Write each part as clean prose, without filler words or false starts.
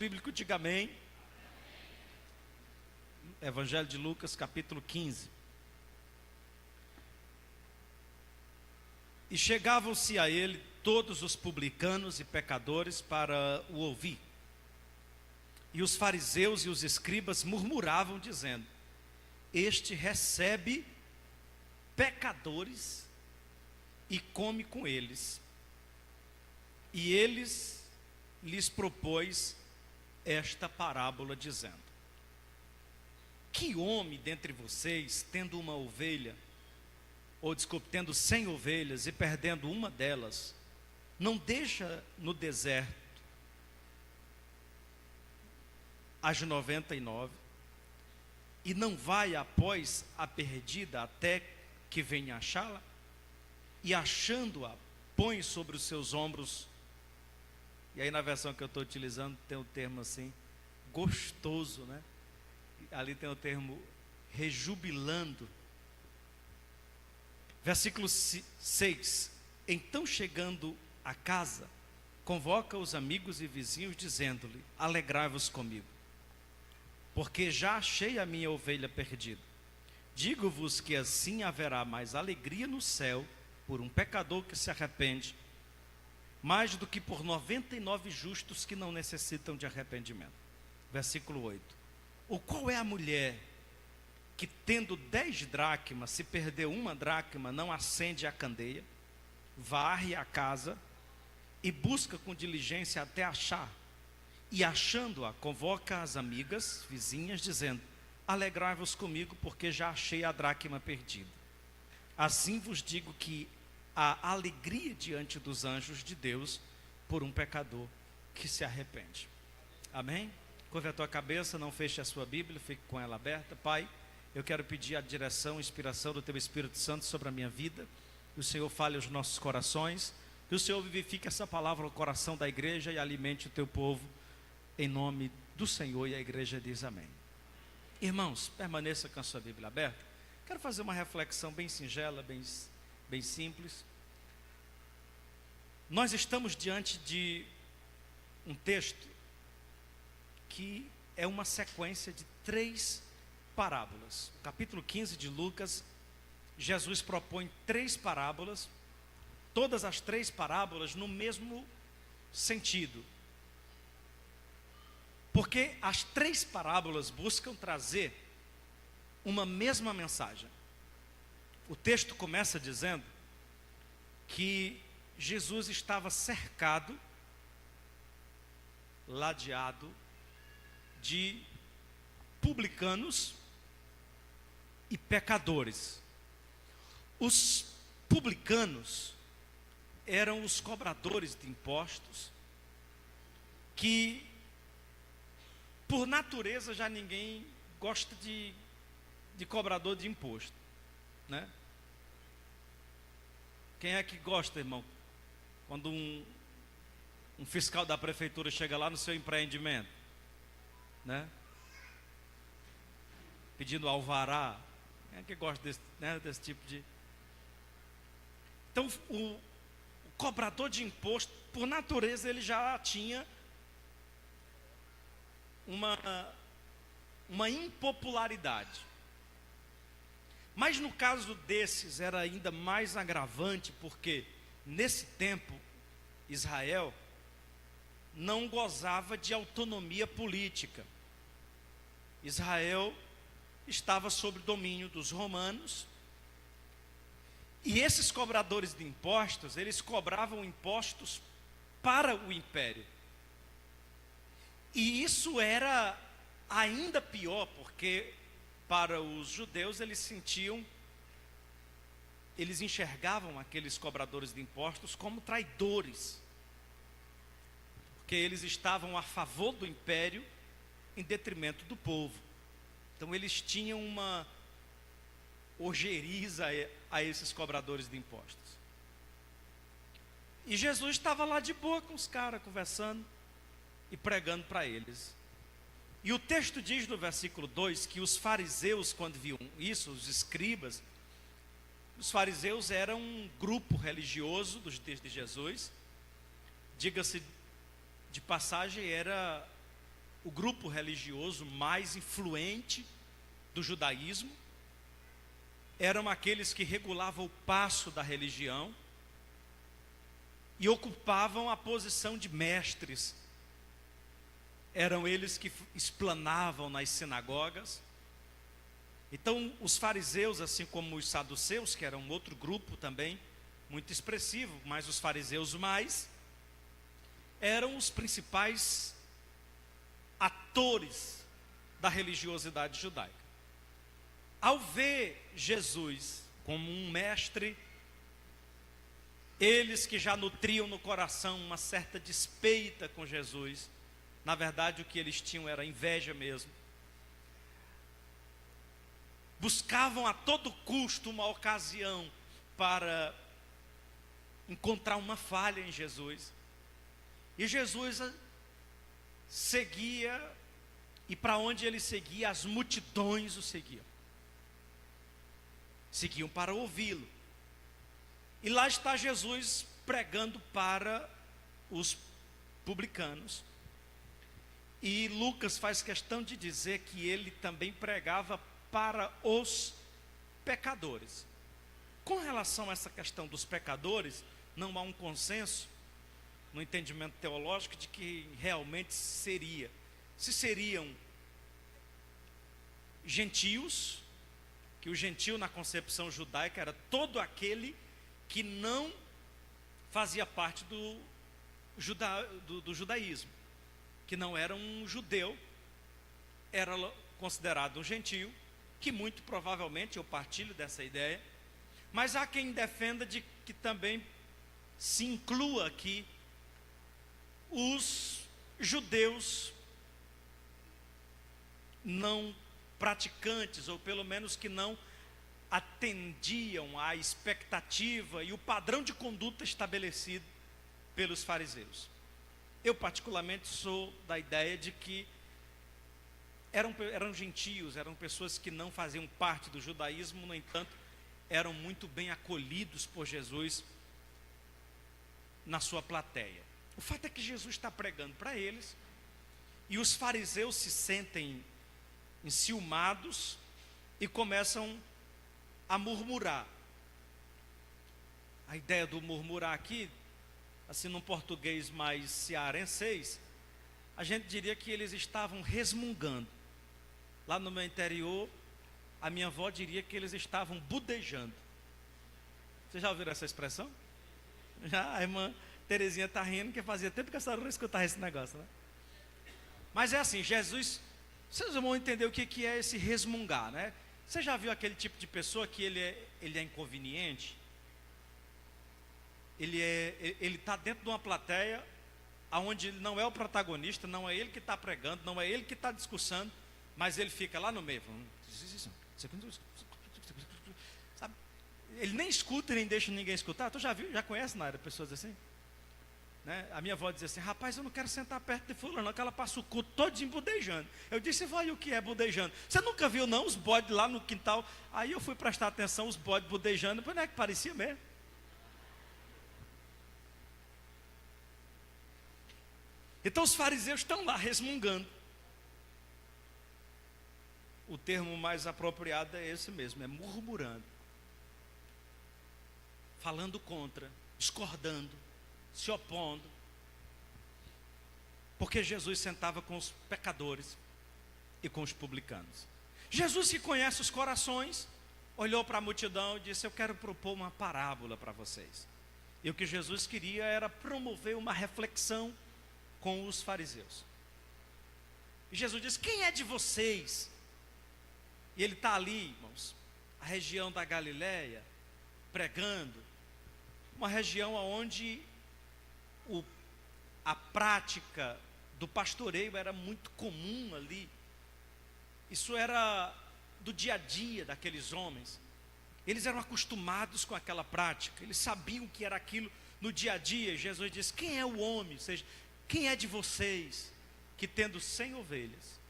Bíblico, diga amém. Evangelho de Lucas, capítulo 15. E chegavam-se a ele todos os publicanos e pecadores para o ouvir. E os fariseus e os escribas murmuravam, dizendo: este recebe pecadores e come com eles. E eles lhes propôs esta parábola, dizendo: que homem dentre vocês, tendo uma ovelha, tendo 100 ovelhas e perdendo uma delas, não deixa no deserto as 99 e não vai após a perdida até que venha achá-la? E achando-a, põe sobre os seus ombros. E aí na versão que eu estou utilizando tem o termo assim, gostoso, né? Ali tem o termo rejubilando. Versículo 6. Então, chegando a casa, convoca os amigos e vizinhos, dizendo-lhe: alegrai-vos comigo, porque já achei a minha ovelha perdida. Digo-vos que assim haverá mais alegria no céu por um pecador que se arrepende, mais do que por 99 justos que não necessitam de arrependimento. Versículo 8. Ou qual é a mulher que, tendo 10 dracmas, se perdeu uma dracma, não acende a candeia, varre a casa e busca com diligência até achar? E achando-a, convoca as amigas, vizinhas, dizendo: alegrai-vos comigo, porque já achei a dracma perdida. Assim vos digo que há alegria diante dos anjos de Deus por um pecador que se arrepende. Amém? Curve a tua cabeça, não feche a sua Bíblia, fique com ela aberta. Pai, eu quero pedir a direção, a inspiração do Teu Espírito Santo sobre a minha vida. Que o Senhor fale aos nossos corações, que o Senhor vivifique essa palavra no coração da igreja e alimente o Teu povo, em nome do Senhor. E a igreja diz amém. Irmãos, permaneça com a sua Bíblia aberta. Quero fazer uma reflexão bem singela, bem simples. Nós estamos diante de um texto que é uma sequência de 3 parábolas. No capítulo 15 de Lucas, Jesus propõe 3 parábolas, todas as 3 parábolas no mesmo sentido. Porque as 3 parábolas buscam trazer uma mesma mensagem. O texto começa dizendo que Jesus estava cercado, ladeado de publicanos e pecadores. Os publicanos eram os cobradores de impostos, que por natureza já ninguém gosta de cobrador de imposto, né? Quem é que gosta, irmão, quando um fiscal da prefeitura chega lá no seu empreendimento, né, pedindo alvará? Quem é que gosta desse tipo de... Então o cobrador de imposto, por natureza, ele já tinha uma impopularidade. Mas no caso desses era ainda mais agravante, porque nesse tempo Israel não gozava de autonomia política. Israel estava sob domínio dos romanos, e esses cobradores de impostos, eles cobravam impostos para o império. E isso era ainda pior, porque para os judeus eles enxergavam aqueles cobradores de impostos como traidores, porque eles estavam a favor do império em detrimento do povo. Então eles tinham uma ojeriza a esses cobradores de impostos. E Jesus estava lá de boa com os caras, conversando e pregando para eles. E o texto diz no versículo 2 que os fariseus, quando viam isso, os escribas, os fariseus eram um grupo religioso dos dias de Jesus. Diga-se de passagem, era o grupo religioso mais influente do judaísmo. Eram aqueles que regulavam o passo da religião e ocupavam a posição de mestres. Eram eles que explanavam nas sinagogas. Então, os fariseus, assim como os saduceus, que eram outro grupo também muito expressivo, mas os fariseus mais, eram os principais atores da religiosidade judaica. Ao ver Jesus como um mestre, eles que já nutriam no coração uma certa despeita com Jesus, na verdade o que eles tinham era inveja mesmo, buscavam a todo custo uma ocasião para encontrar uma falha em Jesus. E Jesus seguia, e para onde ele seguia, as multidões o seguiam. Seguiam para ouvi-lo. E lá está Jesus pregando para os publicanos. E Lucas faz questão de dizer que ele também pregava para os pecadores. Com relação a essa questão dos pecadores, não há um consenso no entendimento teológico de que realmente seria. Se seriam gentios, que o gentio na concepção judaica era todo aquele que não fazia parte do judaísmo, que não era um judeu, era considerado um gentio, que muito provavelmente, eu partilho dessa ideia, mas há quem defenda de que também se inclua aqui os judeus não praticantes, ou pelo menos que não atendiam à expectativa e o padrão de conduta estabelecido pelos fariseus. Eu particularmente sou da ideia de que eram gentios, eram pessoas que não faziam parte do judaísmo, no entanto, eram muito bem acolhidos por Jesus na sua plateia. O fato é que Jesus está pregando para eles, e os fariseus se sentem enciumados e começam a murmurar. A ideia do murmurar aqui, assim num português mais cearense, a gente diria que eles estavam resmungando. Lá no meu interior, a minha avó diria que eles estavam budejando. Vocês já ouviram essa expressão? Já, a irmã Terezinha está rindo, que fazia tempo que a senhora não escutava esse negócio, né? Mas é assim, Jesus, vocês vão entender o que é esse resmungar, né? Você já viu aquele tipo de pessoa que ele é inconveniente? Ele está dentro de uma plateia onde ele não é o protagonista, não é ele que está pregando, não é ele que está discursando, mas ele fica lá no meio. Sabe? Ele nem escuta e nem deixa ninguém escutar. Tu já viu, já conhece na área pessoas assim? Né? A minha avó dizia assim: rapaz, eu não quero sentar perto de fulano, não, que ela passa o culto todinho budejando. Eu disse: vai, o que é budejando? Você nunca viu não os bodes lá no quintal? Aí eu fui prestar atenção, os bodes budejando, pois não é que parecia mesmo. Então os fariseus estão lá resmungando. O termo mais apropriado é esse mesmo, é murmurando, falando contra, discordando, se opondo, porque Jesus sentava com os pecadores e com os publicanos. Jesus, que conhece os corações, olhou para a multidão e disse: eu quero propor uma parábola para vocês. E o que Jesus queria era promover uma reflexão com os fariseus. E Jesus disse: quem é de vocês? E ele está ali, irmãos, a região da Galileia, pregando, uma região onde a prática do pastoreio era muito comum ali. Isso era do dia a dia daqueles homens. Eles eram acostumados com aquela prática, eles sabiam que era aquilo no dia a dia. Jesus disse: quem é o homem? Ou seja, quem é de vocês que, tendo 100 ovelhas,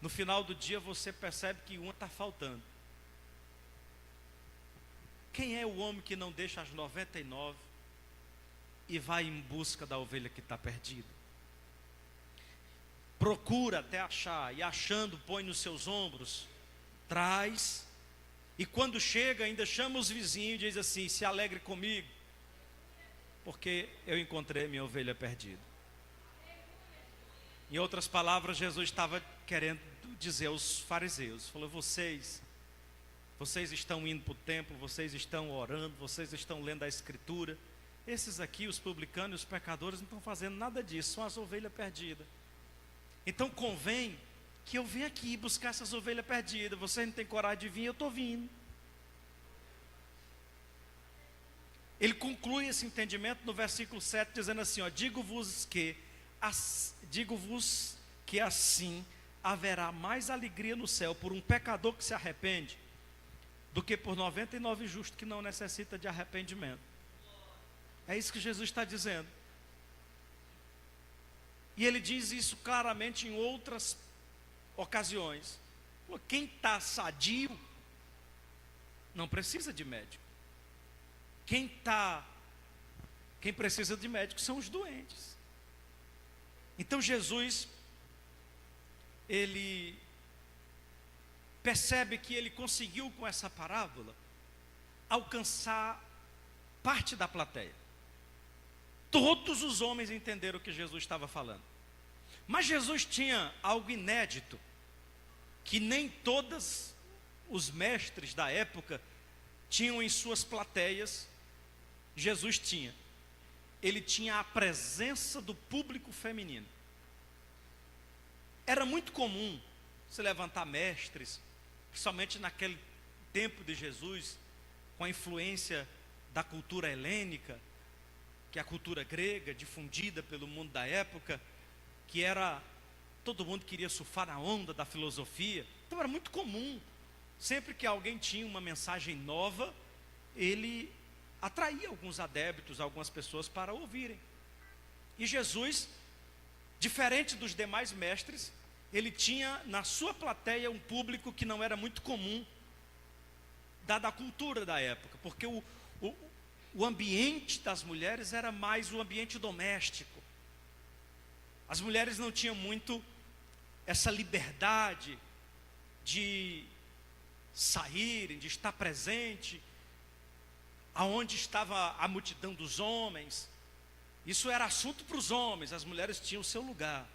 no final do dia você percebe que uma está faltando? Quem é o homem que não deixa as 99 e vai em busca da ovelha que está perdida? procura até achar, e achando põe nos seus ombros, traz, e quando chega ainda chama os vizinhos e diz assim: se alegre comigo, porque eu encontrei minha ovelha perdida. Em outras palavras, Jesus estava querendo dizer aos fariseus, falou: vocês estão indo para o templo, vocês estão orando, vocês estão lendo a Escritura, esses aqui, os publicanos e os pecadores, não estão fazendo nada disso, são as ovelhas perdidas. Então convém que eu venha aqui buscar essas ovelhas perdidas. Vocês não têm coragem de vir, eu estou vindo. Ele conclui esse entendimento no versículo 7, dizendo assim: ó, digo-vos que assim haverá mais alegria no céu por um pecador que se arrepende, do que por 99 justos que não necessita de arrependimento. É isso que Jesus está dizendo. E ele diz isso claramente em outras ocasiões. Quem está sadio não precisa de médico. Quem precisa de médico são os doentes. Então Jesus, ele percebe que ele conseguiu com essa parábola alcançar parte da plateia. Todos os homens entenderam o que Jesus estava falando. Mas Jesus tinha algo inédito, que nem todos os mestres da época tinham em suas plateias. Jesus tinha. Ele tinha a presença do público feminino. Era muito comum se levantar mestres, principalmente naquele tempo de Jesus, com a influência da cultura helênica, que é a cultura grega, difundida pelo mundo da época, que era, todo mundo queria surfar na onda da filosofia. Então era muito comum, sempre que alguém tinha uma mensagem nova, ele atraía alguns adeptos, algumas pessoas para ouvirem. E Jesus, diferente dos demais mestres, ele tinha na sua plateia um público que não era muito comum, dada a cultura da época, porque o ambiente das mulheres era mais o ambiente doméstico. As mulheres não tinham muito essa liberdade de saírem, de estar presente aonde estava a multidão dos homens. Isso era assunto para os homens, as mulheres tinham o seu lugar.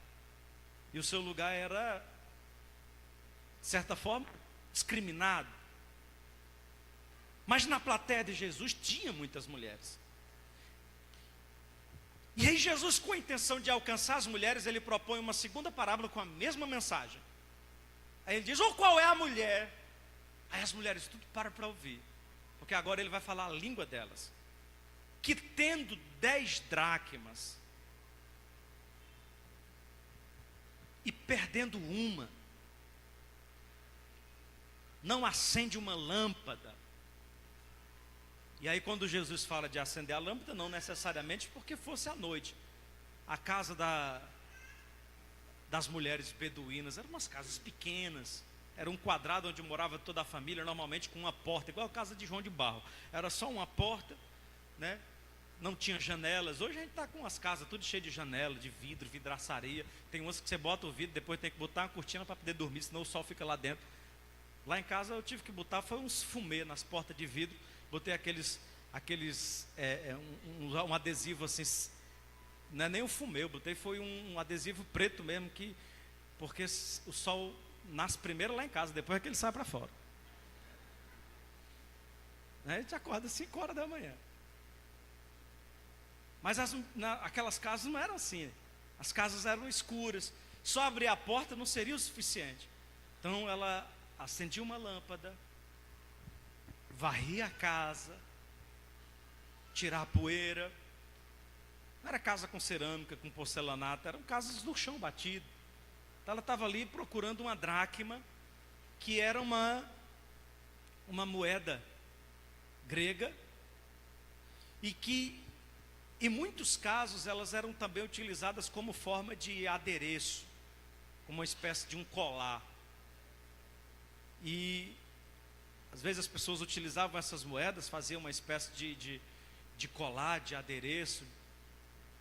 E o seu lugar era, de certa forma, discriminado. Mas na plateia de Jesus tinha muitas mulheres. E aí Jesus, com a intenção de alcançar as mulheres, ele propõe uma segunda parábola com a mesma mensagem. Aí ele diz: ou qual é a mulher? Aí as mulheres tudo param para ouvir, porque agora ele vai falar a língua delas. Que tendo 10 dracmas e perdendo uma, não acende uma lâmpada. E aí quando Jesus fala de acender a lâmpada, não necessariamente porque fosse à noite. A casa das mulheres beduínas eram umas casas pequenas. Era um quadrado onde morava toda a família, normalmente com uma porta, igual a casa de João de Barro. Era só uma porta, né? Não tinha janelas. Hoje a gente está com as casas tudo cheio de janela, de vidro, vidraçaria. Tem umas que você bota o vidro, depois tem que botar uma cortina para poder dormir, senão o sol fica lá dentro. Lá em casa eu tive que botar, foi uns fumê nas portas de vidro. Botei um adesivo assim, não é nem um fumê, eu botei, foi um adesivo preto mesmo, porque o sol nasce primeiro lá em casa, depois é que ele sai para fora. A gente acorda às 5 horas da manhã. Mas aquelas casas não eram assim. As casas eram escuras. Só abrir a porta não seria o suficiente. Então ela acendia uma lâmpada, varria a casa, tirar a poeira. Não era casa com cerâmica, com porcelanato, eram casas do chão batido. Então ela estava ali procurando uma dracma, que era uma moeda grega, e que em muitos casos elas eram também utilizadas como forma de adereço, como uma espécie de um colar. E às vezes as pessoas utilizavam essas moedas, faziam uma espécie de colar, de adereço,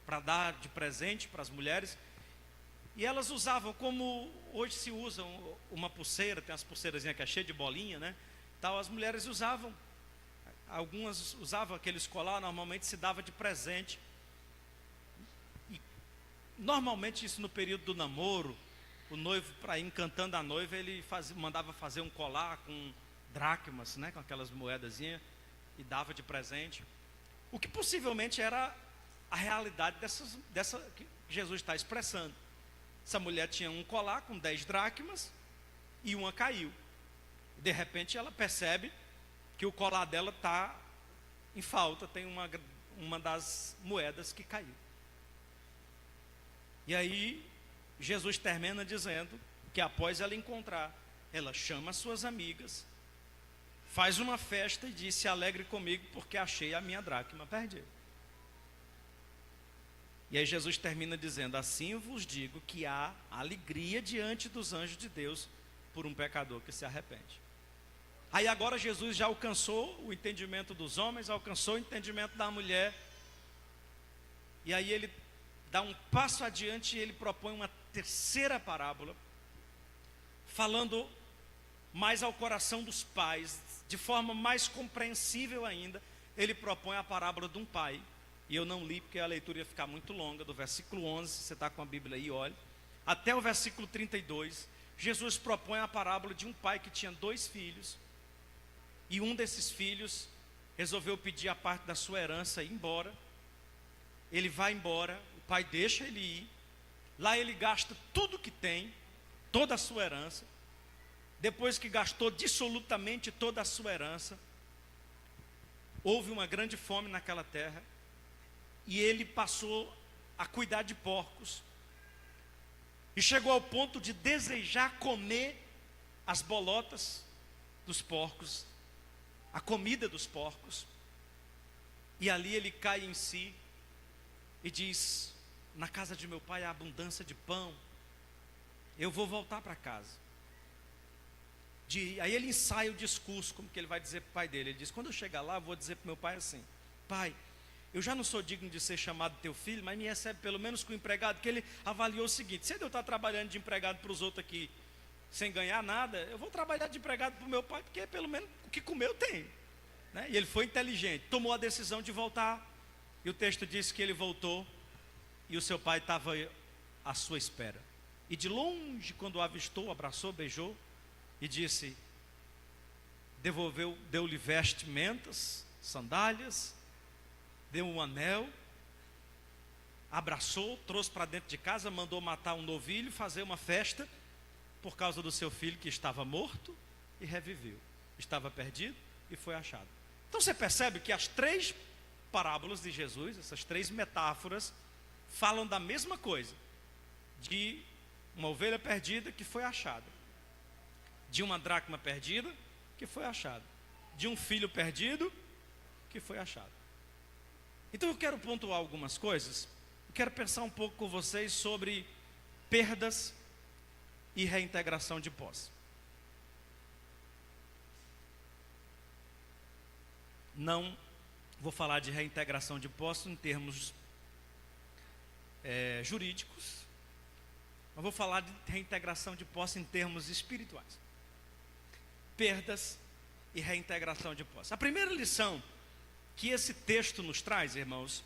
para dar de presente para as mulheres. E elas usavam, como hoje se usam uma pulseira, tem as pulseirazinhas que é cheia de bolinha, né? Tal, as mulheres usavam, algumas usavam aqueles colar, normalmente se dava de presente. E normalmente isso no período do namoro, o noivo, para ir encantando a noiva, ele mandava fazer um colar com dracmas, né? Com aquelas moedazinhas, e dava de presente. O que possivelmente era a realidade dessa que Jesus está expressando. Essa mulher tinha um colar com 10 dracmas e uma caiu. De repente ela percebe que o colar dela está em falta, tem uma das moedas que caiu. E aí Jesus termina dizendo que após ela encontrar, ela chama as suas amigas, faz uma festa e diz: se alegre comigo porque achei a minha dracma perdida. E aí Jesus termina dizendo: assim vos digo que há alegria diante dos anjos de Deus por um pecador que se arrepende. Aí agora Jesus já alcançou o entendimento dos homens, alcançou o entendimento da mulher. E aí ele dá um passo adiante e ele propõe uma terceira parábola, falando mais ao coração dos pais, de forma mais compreensível ainda. Ele propõe a parábola de um pai. E eu não li porque a leitura ia ficar muito longa, do versículo 11, se você está com a Bíblia aí, olha, até o versículo 32, Jesus propõe a parábola de um pai que tinha 2 filhos, e um desses filhos resolveu pedir a parte da sua herança e ir embora. Ele vai embora, o pai deixa ele ir, lá ele gasta tudo que tem, toda a sua herança. Depois que gastou dissolutamente toda a sua herança, houve uma grande fome naquela terra, e ele passou a cuidar de porcos, e chegou ao ponto de desejar comer as bolotas dos porcos, a comida dos porcos. E ali ele cai em si e diz: na casa de meu pai há abundância de pão, eu vou voltar para casa. Aí ele ensaia o discurso, como que ele vai dizer para o pai dele. Ele diz: quando eu chegar lá, eu vou dizer para o meu pai assim: pai, eu já não sou digno de ser chamado teu filho, mas me recebe pelo menos com o empregado. Que ele avaliou o seguinte: se eu estar trabalhando de empregado para os outros aqui, sem ganhar nada, eu vou trabalhar de empregado para o meu pai, porque pelo menos o que comer eu tenho, né? E ele foi inteligente, tomou a decisão de voltar. E o texto diz que ele voltou, e o seu pai estava à sua espera. E de longe, quando o avistou, abraçou, beijou, e disse, deu-lhe vestimentas, sandálias, deu um anel, abraçou, trouxe para dentro de casa, mandou matar um novilho, fazer uma festa, por causa do seu filho que estava morto e reviveu, estava perdido e foi achado. Então você percebe que as 3 parábolas de Jesus, essas 3 metáforas, falam da mesma coisa, de uma ovelha perdida que foi achada, de uma dracma perdida que foi achada, de um filho perdido que foi achado. Então eu quero pontuar algumas coisas, eu quero pensar um pouco com vocês sobre perdas e reintegração de posse. Não vou falar de reintegração de posse em termos jurídicos, mas vou falar de reintegração de posse em termos espirituais. Perdas e reintegração de posse. A primeira lição que esse texto nos traz, irmãos,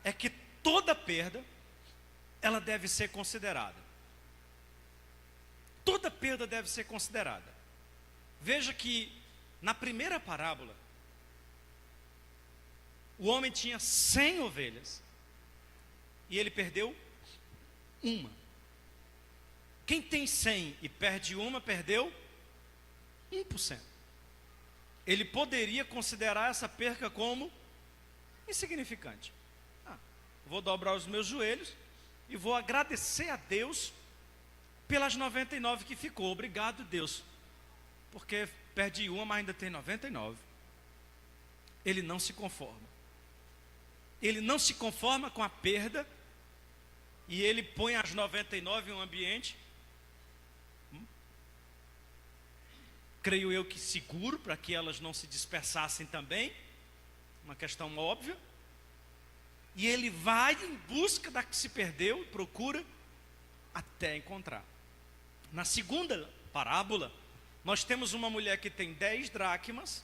é que toda perda, ela deve ser considerada. Toda perda deve ser considerada. Veja que na primeira parábola, o homem tinha 100 ovelhas e ele perdeu uma. Quem tem 100 e perde uma, perdeu 1%. Ele poderia considerar essa perca como insignificante. Vou dobrar os meus joelhos e vou agradecer a Deus pelas 99 que ficou. Obrigado, Deus, porque perdi uma, mas ainda tem 99. Ele não se conforma. Ele não se conforma com a perda, e ele põe as 99 em um ambiente, creio eu que seguro, para que elas não se dispersassem também, uma questão óbvia. E ele vai em busca da que se perdeu, procura, até encontrar. Na segunda parábola, nós temos uma mulher que tem 10 dracmas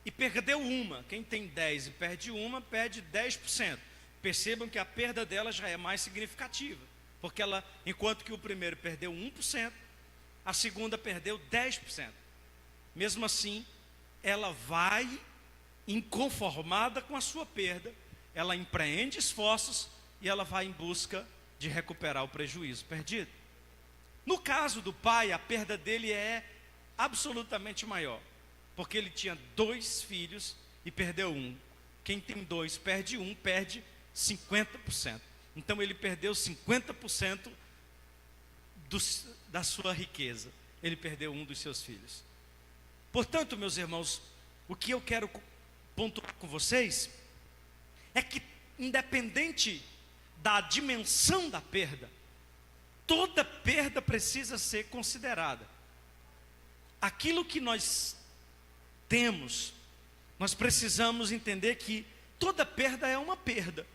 e perdeu uma. Quem tem 10 e perde uma, perde 10%. Percebam que a perda dela já é mais significativa, porque ela, enquanto que o primeiro perdeu 1%, a segunda perdeu 10%. Mesmo assim, ela vai inconformada com a sua perda, ela empreende esforços e ela vai em busca de recuperar o prejuízo perdido. No caso do pai, a perda dele é absolutamente maior, porque ele tinha 2 filhos e perdeu um. Quem tem 2 perde um, perde 50%. Então ele perdeu 50% da sua riqueza. Ele perdeu um dos seus filhos. Portanto, meus irmãos, o que eu quero pontuar com vocês é que, independente da dimensão da perda, toda perda precisa ser considerada. Aquilo que nós temos, nós precisamos entender que toda perda é uma perda.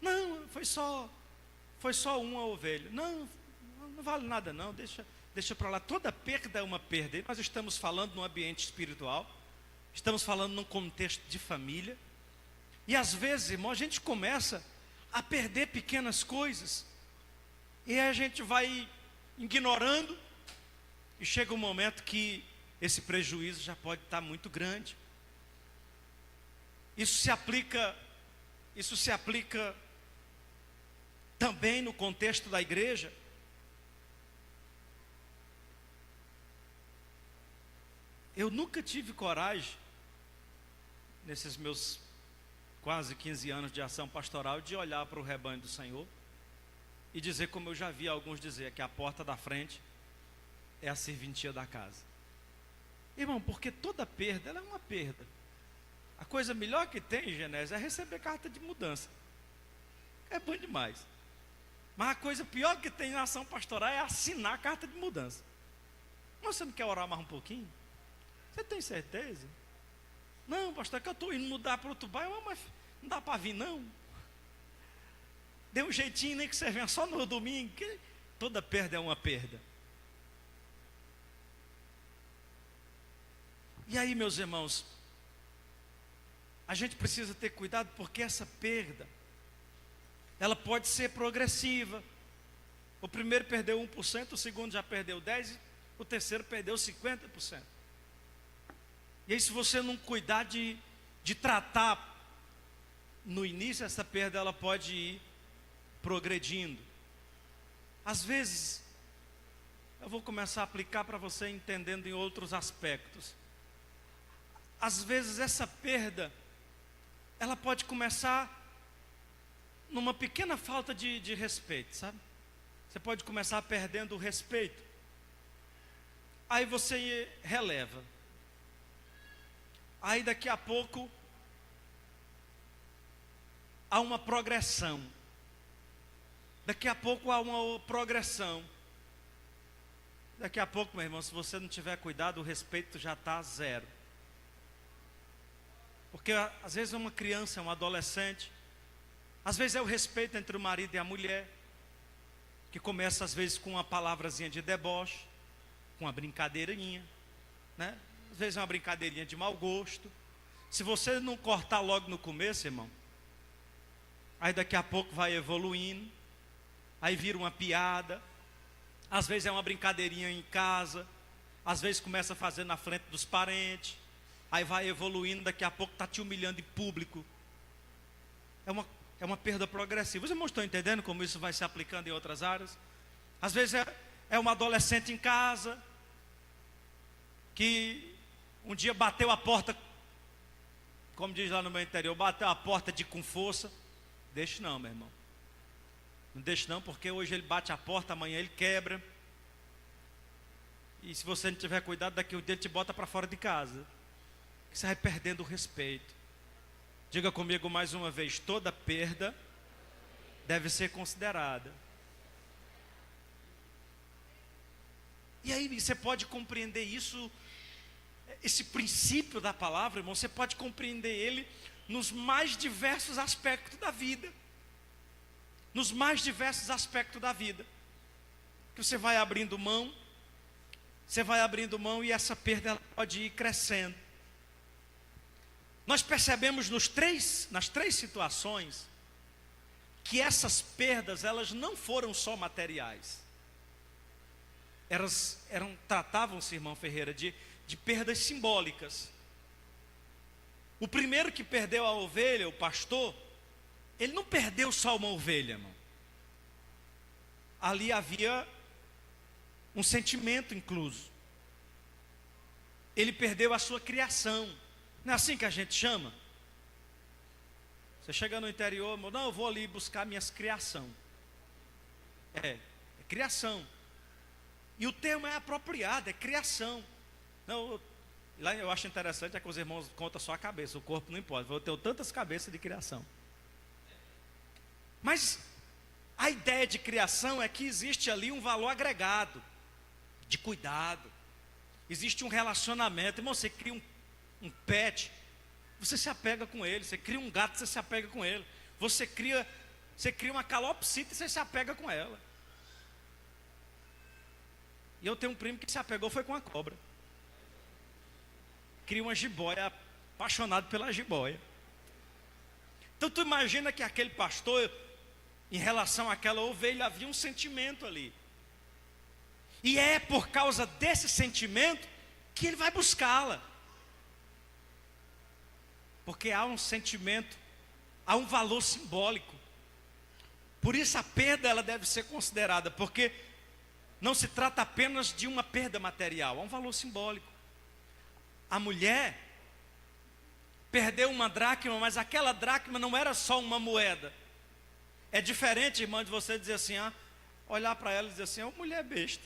Não, foi só uma ovelha. Não vale nada não, deixa para lá. Toda perda é uma perda. E nós estamos falando num ambiente espiritual, estamos falando num contexto de família. E às vezes, irmão, a gente começa a perder pequenas coisas, e a gente vai ignorando, e chega um momento que esse prejuízo já pode estar muito grande. Isso se aplica também no contexto da igreja. Eu nunca tive coragem, nesses meus quase 15 anos de ação pastoral, de olhar para o rebanho do Senhor e dizer, como eu já vi alguns dizer, que a porta da frente é a serventia da casa. Irmão, porque toda perda, ela é uma perda. A coisa melhor que tem, Genésio, é receber carta de mudança. É bom demais. Mas a coisa pior que tem na ação pastoral é assinar a carta de mudança. Mas você não quer orar mais um pouquinho? Você tem certeza? Não, pastor, é que eu estou indo mudar para outro bairro, mas não dá para vir não. Dê um jeitinho, nem que você venha só no domingo. Que toda perda é uma perda. E aí, meus irmãos, a gente precisa ter cuidado, porque essa perda, ela pode ser progressiva. O primeiro perdeu 1%, o segundo já perdeu 10%, o terceiro perdeu 50%. E aí, se você não cuidar de tratar no início, essa perda ela pode ir progredindo. Às vezes, eu vou começar a aplicar para você entendendo em outros aspectos. Às vezes essa perda, ela pode começar numa pequena falta de respeito, sabe? Você pode começar perdendo o respeito. Aí você releva. Aí daqui a pouco há uma progressão. Daqui a pouco há uma progressão. Daqui a pouco, meu irmão, se você não tiver cuidado, o respeito já está zero. Porque às vezes é uma criança, é um adolescente. Às vezes é o respeito entre o marido e a mulher, que começa às vezes com uma palavrazinha de deboche, com uma brincadeirinha, né? Às vezes é uma brincadeirinha de mau gosto. Se você não cortar logo no começo, irmão, aí daqui a pouco vai evoluindo, aí vira uma piada. Às vezes é uma brincadeirinha em casa, às vezes começa a fazer na frente dos parentes, aí vai evoluindo, daqui a pouco está te humilhando em público. É uma perda progressiva. Os irmãos estão entendendo como isso vai se aplicando em outras áreas? Às vezes é uma adolescente em casa, que um dia bateu a porta, como diz lá no meu interior, bateu a porta com força. Deixe não, meu irmão. Não deixe não, porque hoje ele bate a porta, amanhã ele quebra. E se você não tiver cuidado, daqui um dia ele te bota para fora de casa. Você vai perdendo o respeito. Diga comigo mais uma vez: toda perda deve ser considerada. E aí você pode compreender isso, esse princípio da palavra, irmão, você pode compreender ele nos mais diversos aspectos da vida. nos mais diversos aspectos da vida, que você vai abrindo mão, e essa perda ela pode ir crescendo. Nós percebemos nas três situações, que essas perdas, elas não foram só materiais. Tratavam-se, irmão Ferreira, de perdas simbólicas. O primeiro que perdeu a ovelha, o pastor, ele não perdeu só uma ovelha, irmão. Ali havia um sentimento incluso. Ele perdeu a sua criação. Não é assim que a gente chama? Você chega no interior, não, eu vou ali buscar minhas criação. É criação. E o termo é apropriado, é criação. Não, lá eu acho interessante é que os irmãos contam só a cabeça, o corpo não importa. Eu tenho tantas cabeças de criação. Mas a ideia de criação é que existe ali um valor agregado, de cuidado. Existe um relacionamento. Irmão, você cria um pet, você se apega com ele. Você cria um gato, você se apega com ele. Você cria uma calopsita e você se apega com ela. E eu tenho um primo que se apegou foi com a cobra. Cria uma jiboia, apaixonado pela jiboia. Então tu imagina que aquele pastor, em relação àquela ovelha, havia um sentimento ali. E é por causa desse sentimento que ele vai buscá-la. Porque há um sentimento, há um valor simbólico. Por isso a perda ela deve ser considerada, porque não se trata apenas de uma perda material, há um valor simbólico. A mulher perdeu uma dracma, mas aquela dracma não era só uma moeda. É diferente, irmã, de você dizer assim, olhar para ela e dizer assim, mulher besta,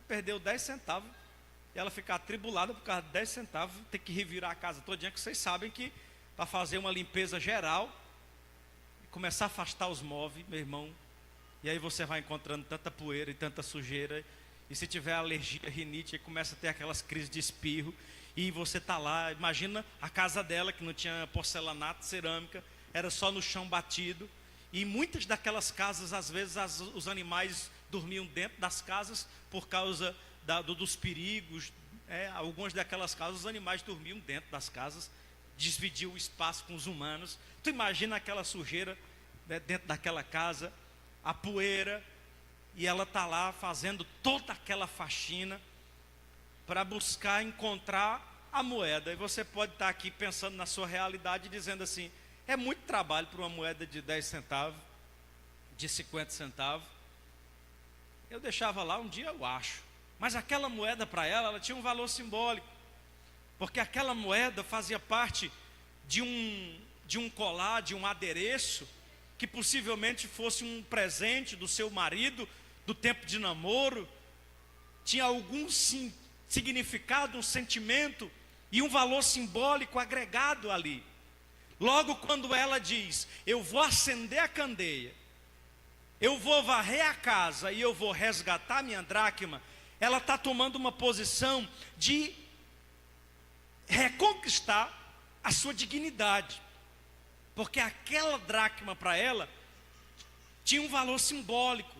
perdeu 10 centavos, e ela ficar atribulada por causa de 10 centavos, ter que revirar a casa todinha, que vocês sabem que para fazer uma limpeza geral, começar a afastar os móveis, meu irmão, e aí você vai encontrando tanta poeira e tanta sujeira, e se tiver alergia, rinite, aí começa a ter aquelas crises de espirro, e você está lá, imagina a casa dela, que não tinha porcelanato, cerâmica, era só no chão batido, e muitas daquelas casas, às vezes, os animais dormiam dentro das casas, por causa dos perigos, algumas daquelas casas, os animais dormiam dentro das casas, dividiam o espaço com os humanos. Tu imagina aquela sujeira, dentro daquela casa, a poeira, e ela está lá fazendo toda aquela faxina, para buscar encontrar a moeda. E você pode estar aqui pensando na sua realidade, dizendo assim, é muito trabalho para uma moeda de 10 centavos, de 50 centavos. Eu deixava lá, um dia eu acho. Mas aquela moeda para ela tinha um valor simbólico. Porque aquela moeda fazia parte de um colar, de um adereço, que possivelmente fosse um presente do seu marido, do tempo de namoro. Tinha algum significado, um sentimento e um valor simbólico agregado ali. Logo quando ela diz, eu vou acender a candeia, eu vou varrer a casa e eu vou resgatar minha dracma, ela está tomando uma posição de reconquistar a sua dignidade, porque aquela dracma para ela tinha um valor simbólico,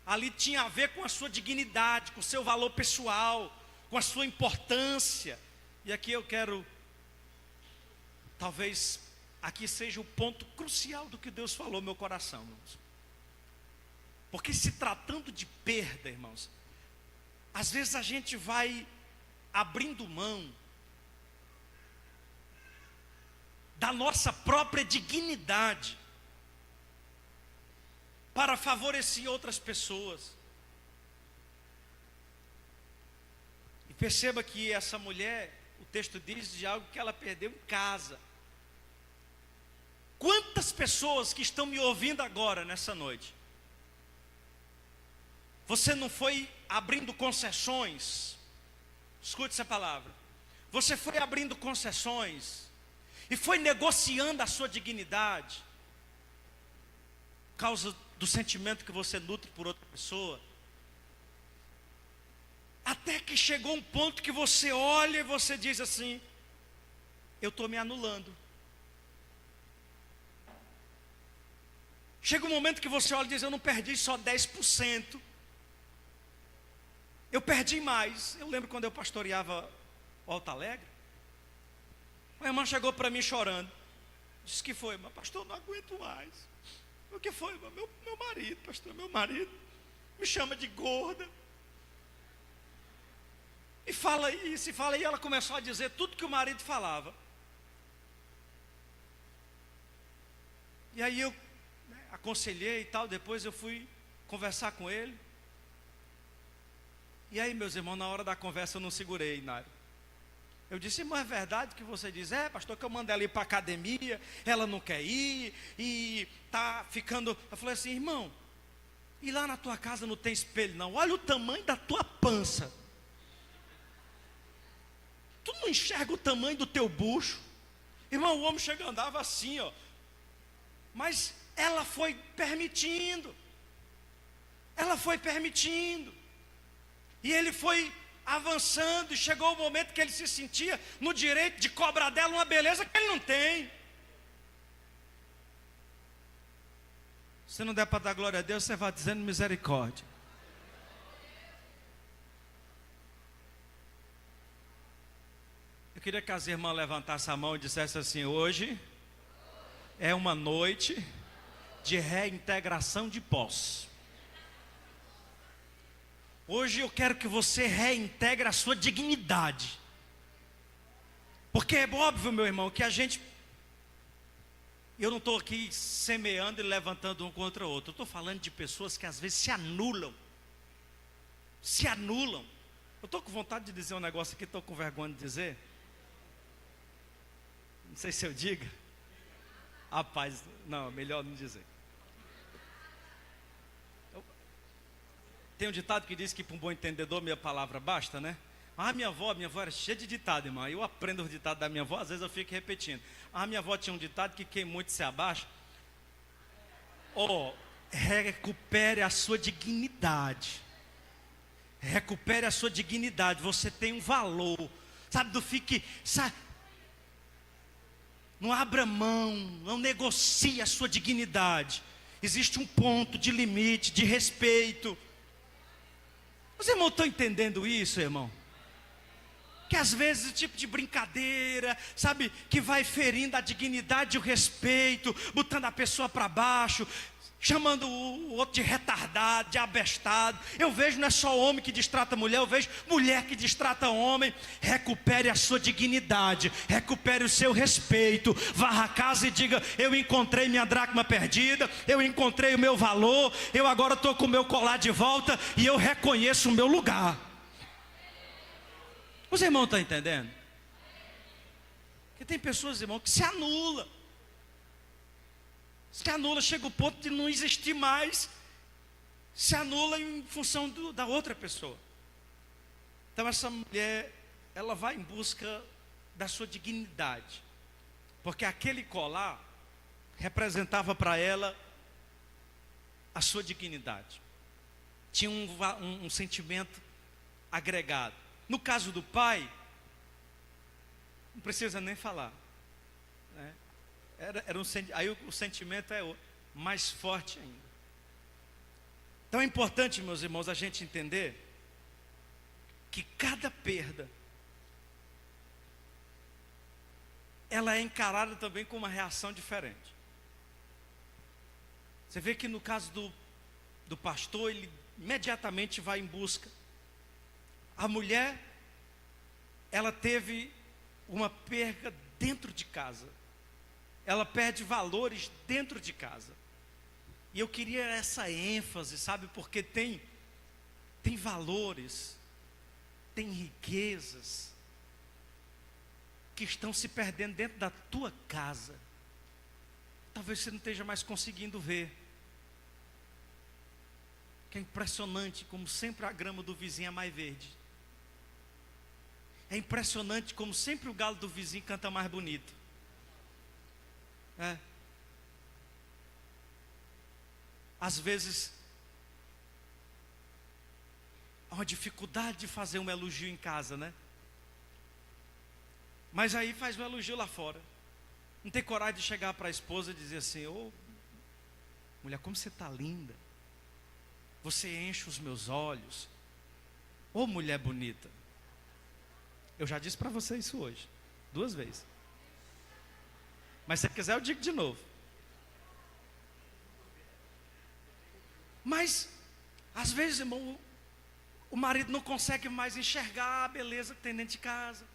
ali tinha a ver com a sua dignidade, com o seu valor pessoal, com a sua importância. E aqui eu quero, talvez aqui seja o ponto crucial do que Deus falou no meu coração, irmãos. Porque se tratando de perda, irmãos, às vezes a gente vai abrindo mão da nossa própria dignidade para favorecer outras pessoas. E perceba que essa mulher, o texto diz de algo que ela perdeu em casa. Quantas pessoas que estão me ouvindo agora, nessa noite, você não foi abrindo concessões? Escute essa palavra. Você foi abrindo concessões e foi negociando a sua dignidade por causa do sentimento que você nutre por outra pessoa, até que chegou um ponto que você olha e você diz assim, eu estou me anulando. Chega um momento que você olha e diz: eu não perdi só 10%. Eu perdi mais. Eu lembro quando eu pastoreava o Alto Alegre. Uma irmã chegou para mim chorando. Disse: que foi? Mas pastor, não aguento mais. O que foi? Meu marido, pastor, meu marido me chama de gorda. E fala isso, e fala. E ela começou a dizer tudo que o marido falava. E aí eu aconselhei e tal. Depois eu fui conversar com ele. E aí, meus irmãos, na hora da conversa eu não segurei, Nário. Eu disse: irmão, é verdade que você diz? É, pastor, que eu mando ela ir para a academia, ela não quer ir, e está ficando... Eu falei assim: irmão, e lá na tua casa não tem espelho não? Olha o tamanho da tua pança. Tu não enxerga o tamanho do teu bucho? Irmão, o homem chega, andava assim, ó. Mas ela foi permitindo. Ela foi permitindo. E ele foi avançando, e chegou o momento que ele se sentia no direito de cobrar dela uma beleza que ele não tem. Se não der para dar glória a Deus, você vai dizendo misericórdia. Eu queria que as irmãs levantassem a mão e dissessem assim: hoje é uma noite de reintegração de posse. Hoje eu quero que você reintegre a sua dignidade. Porque é óbvio, meu irmão, que eu não estou aqui semeando e levantando um contra o outro. Eu estou falando de pessoas que às vezes se anulam. Se anulam. Eu estou com vontade de dizer um negócio aqui, estou com vergonha de dizer. Não sei se eu diga. Rapaz, não, melhor não dizer. Tem um ditado que diz que para um bom entendedor minha palavra basta, né? Ah, minha avó era cheia de ditado, irmão. Eu aprendo os ditados da minha avó, às vezes eu fico repetindo. Ah, minha avó tinha um ditado que quem muito se abaixa. Recupere a sua dignidade. Recupere a sua dignidade. Você tem um valor. Sabe, não abra mão, não negocie a sua dignidade. Existe um ponto de limite, de respeito. Os irmãos estão entendendo isso, irmão? Que às vezes o tipo de brincadeira, sabe, que vai ferindo a dignidade e o respeito, botando a pessoa para baixo, chamando o outro de retardado, de abestado. Eu vejo, não é só homem que distrata mulher, eu vejo mulher que distrata homem. Recupere a sua dignidade, recupere o seu respeito. Varra a casa e diga: eu encontrei minha dracma perdida, eu encontrei o meu valor, eu agora estou com o meu colar de volta e eu reconheço o meu lugar. Os irmãos estão entendendo? Porque tem pessoas, irmão, que se anulam. Se anula, chega o ponto de não existir mais. Se anula em função da outra pessoa. Então essa mulher, ela vai em busca da sua dignidade. Porque aquele colar representava para ela a sua dignidade. Tinha um sentimento agregado. No caso do pai, não precisa nem falar, né? Aí o sentimento é mais forte ainda. Então é importante, meus irmãos, a gente entender que cada perda, ela é encarada também com uma reação diferente. Você vê que no caso do pastor, ele imediatamente vai em busca. A mulher, ela teve uma perda dentro de casa. Ela perde valores dentro de casa. E eu queria essa ênfase, sabe? Porque tem valores, tem riquezas que estão se perdendo dentro da tua casa. Talvez você não esteja mais conseguindo ver. Que é impressionante como sempre a grama do vizinho é mais verde. É impressionante como sempre o galo do vizinho canta mais bonito. Às vezes há uma dificuldade de fazer um elogio em casa, né? Mas aí faz um elogio lá fora. Não tem coragem de chegar para a esposa e dizer assim: mulher, como você está linda. Você enche os meus olhos. Ô mulher bonita. Eu já disse para você isso hoje, 2 vezes. Mas se você quiser eu digo de novo. Mas, às vezes, irmão, o marido não consegue mais enxergar a beleza que tem dentro de casa.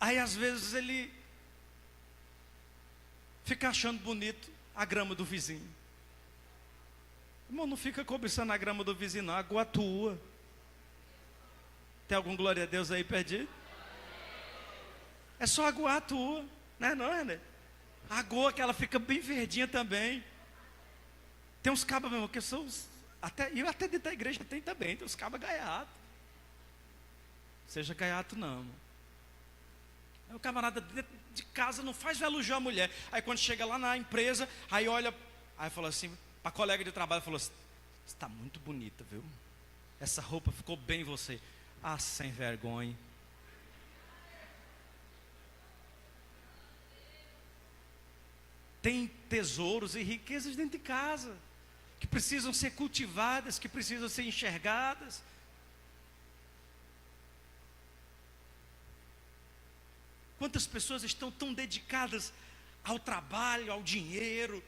Aí, às vezes, ele fica achando bonito a grama do vizinho. Irmão, não fica cobiçando a grama do vizinho, não. Agoa a tua. Tem algum glória a Deus aí perdido? É só aguar a tua, né? Não é, né? A goa que ela fica bem verdinha também. Tem uns cabas mesmo que são até dentro da igreja tem também, tem uns cabas gaiatos. Seja gaiato não, irmão. Aí o camarada dentro de casa não faz elogiar a mulher. Aí quando chega lá na empresa, aí olha, aí fala assim, para a colega de trabalho, falou assim: você está muito bonita, viu? Essa roupa ficou bem em você. Ah, sem vergonha. Tem tesouros e riquezas dentro de casa, que precisam ser cultivadas, que precisam ser enxergadas. Quantas pessoas estão tão dedicadas ao trabalho, ao dinheiro,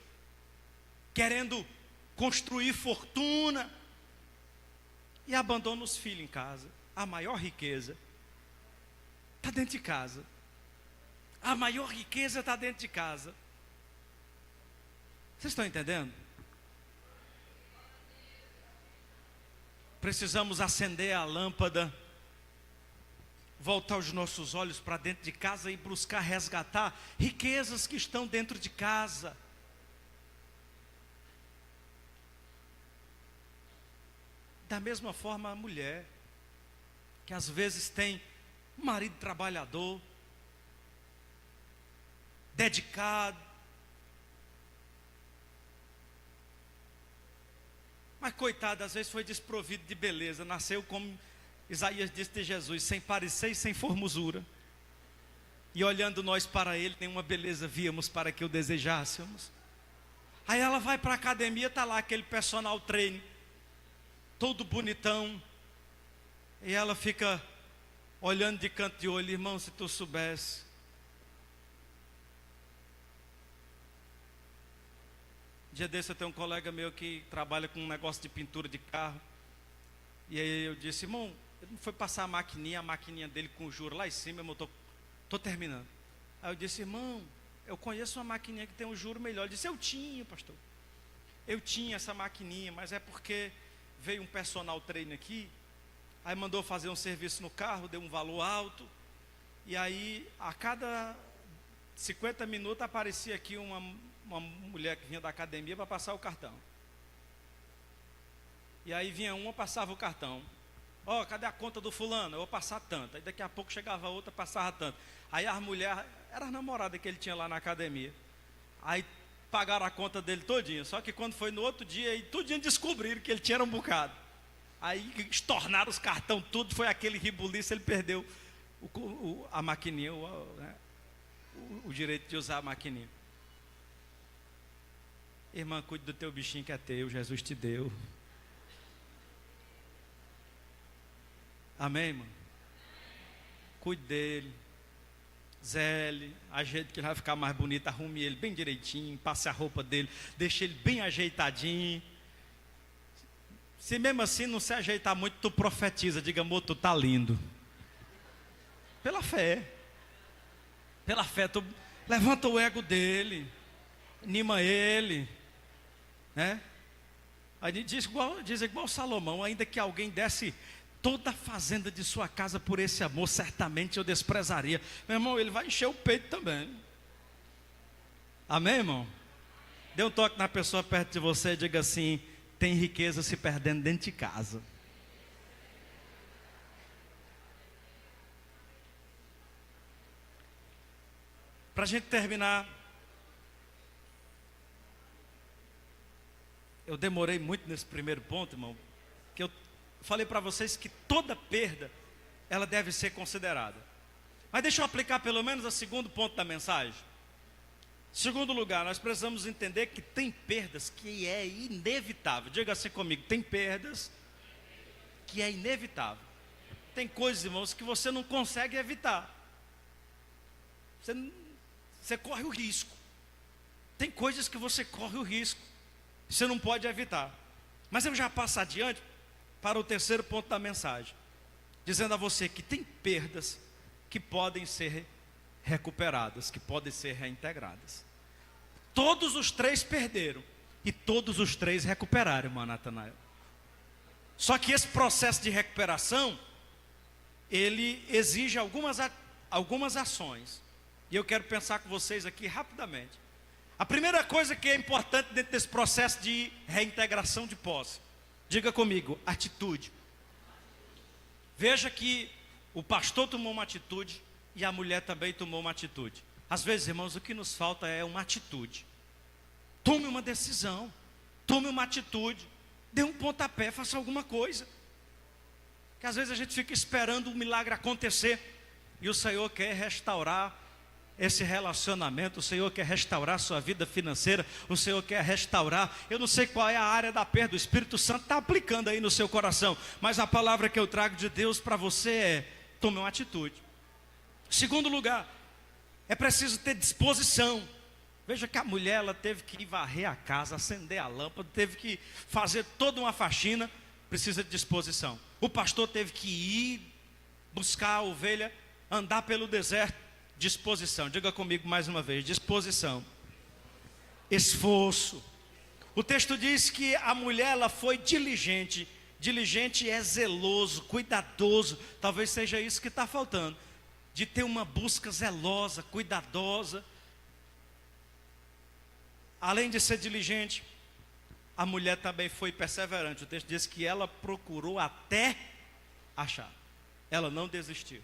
querendo construir fortuna, e abandonam os filhos em casa. A maior riqueza está dentro de casa. A maior riqueza está dentro de casa. Vocês estão entendendo? Precisamos acender a lâmpada, voltar os nossos olhos para dentro de casa e buscar resgatar riquezas que estão dentro de casa. Da mesma forma a mulher, que às vezes tem um marido trabalhador, dedicado, mas coitado, às vezes foi desprovido de beleza, nasceu como Isaías disse de Jesus, sem parecer e sem formosura, e olhando nós para ele, nenhuma beleza víamos para que o desejássemos. Aí ela vai para a academia, está lá aquele personal trainer, todo bonitão, e ela fica olhando de canto de olho. Irmão, se tu soubesse, dia desse eu tenho um colega meu que trabalha com um negócio de pintura de carro, e aí eu disse: irmão, ele não foi passar a maquininha dele com juros lá em cima, eu estou terminando. Aí eu disse: irmão, eu conheço uma maquininha que tem um juro melhor. Ele disse: eu tinha, pastor, eu tinha essa maquininha, mas é porque veio um personal trainer aqui, aí mandou fazer um serviço no carro, deu um valor alto, e aí a cada 50 minutos aparecia aqui uma mulher que vinha da academia para passar o cartão. E aí vinha uma, passava o cartão. Ó, cadê a conta do fulano? Eu vou passar tanto. Aí daqui a pouco chegava outra, passava tanto. Aí as mulheres, era a namorada que ele tinha lá na academia. Aí pagaram a conta dele todinha. Só que quando foi no outro dia, aí tudinho descobriram que ele tinha um bocado. Aí estornaram os cartões, tudo, foi aquele ribuliço, ele perdeu a maquininha, o direito de usar a maquininha. Irmã, cuide do teu bichinho que é teu, Jesus te deu. Amém, irmão? Cuide dele, zele, ajeite que ele vai ficar mais bonito, arrume ele bem direitinho, passe a roupa dele, deixe ele bem ajeitadinho. Se mesmo assim não se ajeitar muito, tu profetiza, diga: amor, tu tá lindo. Pela fé, tu levanta o ego dele, anima ele, né? Aí diz igual Salomão: ainda que alguém desse toda a fazenda de sua casa por esse amor, certamente eu desprezaria. Meu irmão, ele vai encher o peito também. Amém, irmão? Dê um toque na pessoa perto de você e diga assim: tem riqueza se perdendo dentro de casa. Para a gente terminar, eu demorei muito nesse primeiro ponto, irmão, que eu falei para vocês que toda perda, ela deve ser considerada. Mas deixa eu aplicar pelo menos o segundo ponto da mensagem. Segundo lugar, nós precisamos entender que tem perdas que é inevitável. Diga assim comigo, tem perdas que é inevitável. Tem coisas, irmãos, que você não consegue evitar. Você corre o risco. Tem coisas que você corre o risco. Você não pode evitar. Mas eu já passo adiante para o terceiro ponto da mensagem, dizendo a você que tem perdas que podem ser recuperadas, que podem ser reintegradas. Todos os três perderam e todos os três recuperaram, irmão Natanael. Só que esse processo de recuperação, ele exige algumas ações. E eu quero pensar com vocês aqui rapidamente. A primeira coisa que é importante dentro desse processo de reintegração de posse, diga comigo, atitude. Veja que o pastor tomou uma atitude e a mulher também tomou uma atitude. Às vezes, irmãos, o que nos falta é uma atitude. Tome uma decisão, tome uma atitude, dê um pontapé, faça alguma coisa. Que às vezes a gente fica esperando um milagre acontecer e o Senhor quer restaurar esse relacionamento, o Senhor quer restaurar a sua vida financeira, o Senhor quer restaurar, eu não sei qual é a área da perda, o Espírito Santo está aplicando aí no seu coração, mas a palavra que eu trago de Deus para você é, tome uma atitude. Segundo lugar, é preciso ter disposição. Veja que a mulher, ela teve que ir varrer a casa, acender a lâmpada, teve que fazer toda uma faxina, precisa de disposição. O pastor teve que ir buscar a ovelha, andar pelo deserto, disposição. Diga comigo mais uma vez, disposição. Esforço. O texto diz que a mulher, ela foi diligente. Diligente é zeloso, cuidadoso. Talvez seja isso que está faltando. De ter uma busca zelosa, cuidadosa. Além de ser diligente, a mulher também foi perseverante. O texto diz que ela procurou até achar. Ela não desistiu.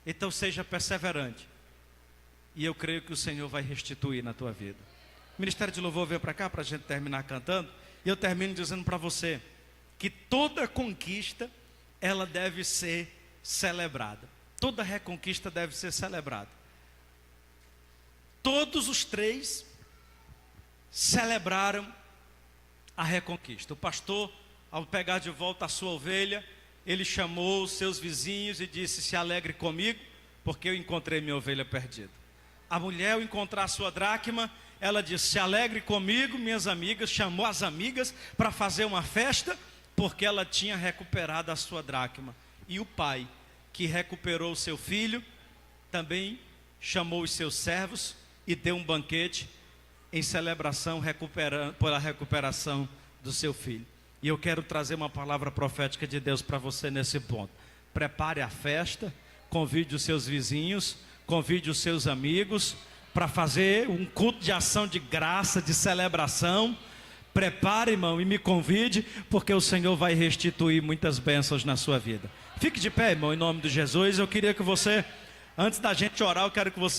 Então seja perseverante. E eu creio que o Senhor vai restituir na tua vida. O Ministério de Louvor veio para cá para a gente terminar cantando. E eu termino dizendo para você que toda conquista, ela deve ser celebrada. Toda reconquista deve ser celebrada. Todos os três celebraram a reconquista. O pastor, ao pegar de volta a sua ovelha, ele chamou os seus vizinhos e disse: se alegre comigo, porque eu encontrei minha ovelha perdida. A mulher, ao encontrar a sua dracma, ela disse: se alegre comigo, minhas amigas. Chamou as amigas para fazer uma festa, porque ela tinha recuperado a sua dracma. E o pai, que recuperou o seu filho, também chamou os seus servos e deu um banquete em celebração pela recuperação do seu filho. E eu quero trazer uma palavra profética de Deus para você nesse ponto. Prepare a festa, convide os seus vizinhos, convide os seus amigos para fazer um culto de ação de graça, de celebração. Prepare, irmão, e me convide, porque o Senhor vai restituir muitas bênçãos na sua vida. Fique de pé, irmão, em nome de Jesus. Eu queria que você, antes da gente orar, eu quero que você